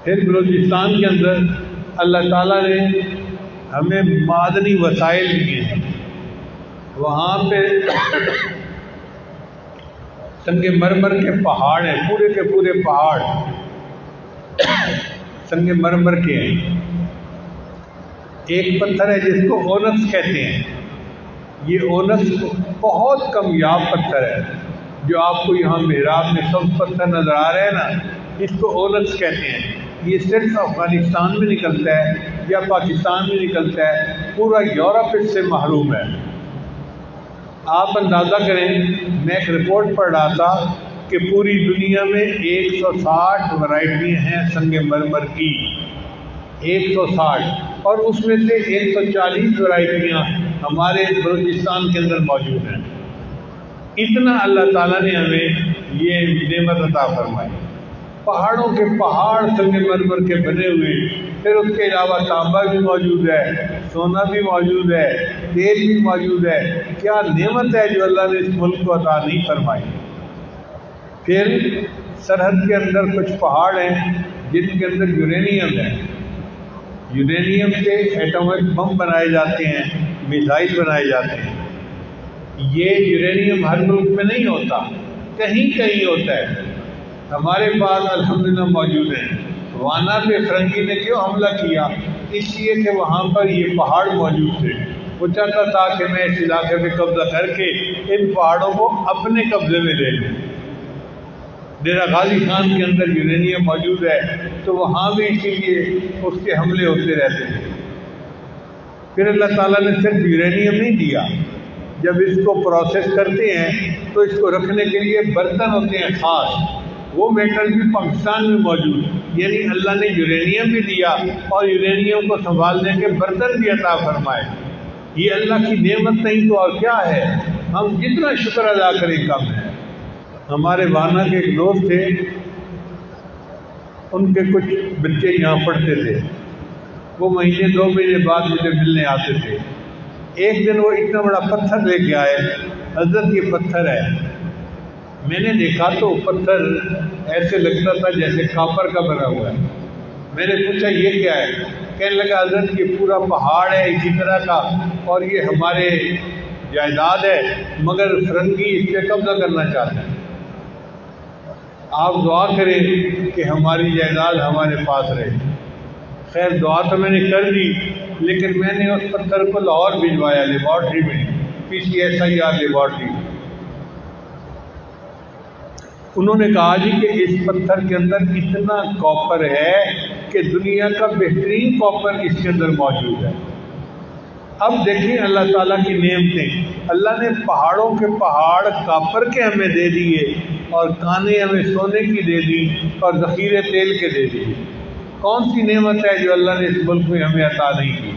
پھر بلوچستان کے اندر اللہ تعالیٰ نے ہمیں معدنی وسائل دیے ہیں. وہاں پہ سنگ مرمر کے پہاڑ ہیں، پورے کے پورے پہاڑ سنگ مرمر کے ہیں. ایک پتھر ہے جس کو اونکس کہتے ہیں. یہ اونکس بہت کمیاب پتھر ہے، جو آپ کو یہاں محراب میں سب پتھر نظر آ رہے ہیں نا، اس کو اونکس کہتے ہیں. یہ صرف افغانستان میں نکلتا ہے یا پاکستان میں نکلتا ہے، پورا یورپ اس سے محروم ہے. آپ اندازہ کریں، میں ایک رپورٹ پڑھ رہا تھا کہ پوری دنیا میں 160 ورائٹیاں ہیں سنگ مرمر کی، 160، اور اس میں سے 140 ورائٹیاں ہمارے بلوچستان کے اندر موجود ہیں. اتنا اللہ تعالیٰ نے ہمیں یہ نعمت عطا فرمائی. پہاڑوں کے پہاڑ سنگ مرمر کے بنے ہوئے، پھر اس کے علاوہ تانبا بھی موجود ہے، سونا بھی موجود ہے، تیل بھی موجود ہے. کیا نعمت ہے جو اللہ نے اس ملک کو عطا نہیں فرمائی. پھر سرحد کے اندر کچھ پہاڑ ہیں جن کے اندر یورینیم ہے. یورینیم سے ایٹمک بم بنائے جاتے ہیں، میزائل بنائے جاتے ہیں. یہ یورینیم ہر ملک میں نہیں ہوتا، کہیں کہیں ہوتا ہے. ہمارے پاس الحمدللہ موجود ہیں. وانا پہ فرنگی نے کیوں حملہ کیا؟ اس لیے کہ وہاں پر یہ پہاڑ موجود تھے. وہ چاہتا تھا کہ میں اس علاقے پہ قبضہ کر کے ان پہاڑوں کو اپنے قبضے میں لے لوں. ڈیرہ غازی خان کے اندر یورینیم موجود ہے، تو وہاں بھی اسی لیے اس کے حملے ہوتے رہتے تھے. پھر اللہ تعالیٰ نے صرف یورینیم نہیں دیا، جب اس کو پروسیس کرتے ہیں تو اس کو رکھنے کے لیے برتن ہوتے ہیں خاص، وہ میٹل بھی پاکستان میں موجود. یعنی اللہ نے یورینیم بھی دیا اور یورینیم کو سنبھالنے کے برتن بھی عطا فرمائے. یہ اللہ کی نعمت نہیں تو اور کیا ہے؟ ہم جتنا شکر ادا کریں کم ہے. ہمارے وانا کے ایک دوست تھے، ان کے کچھ بچے یہاں پڑھتے تھے. وہ مہینے 2 مہینے بعد مجھے ملنے آتے تھے. ایک دن وہ اتنا بڑا پتھر لے کے آئے. حضرت یہ پتھر ہے. میں نے دیکھا تو پتھر ایسے لگتا تھا جیسے کاپر کا بنا ہوا ہے. میں نے پوچھا یہ کیا ہے؟ کہنے لگا حضرت یہ پورا پہاڑ ہے اسی طرح کا، اور یہ ہمارے جائیداد ہے، مگر فرنگی اس پہ قبضہ کرنا چاہتے ہیں. آپ دعا کریں کہ ہماری جائیداد ہمارے پاس رہے. خیر دعا تو میں نے کر دی، لیکن میں نے اس پتھر کو لاہور بھجوایا لیبارٹری میں، PCSIR لیبارٹری. انہوں نے کہا جی کہ اس پتھر کے اندر اتنا کاپر ہے کہ دنیا کا بہترین کاپر اس کے اندر موجود ہے. اب دیکھیں اللہ تعالیٰ کی نعمتیں. اللہ نے پہاڑوں کے پہاڑ کاپر کے ہمیں دے دیے، اور کانے ہمیں سونے کی دے دی، اور ذخیرے تیل کے دے دیے. کون سی نعمت ہے جو اللہ نے اس ملک میں ہمیں عطا نہیں کی؟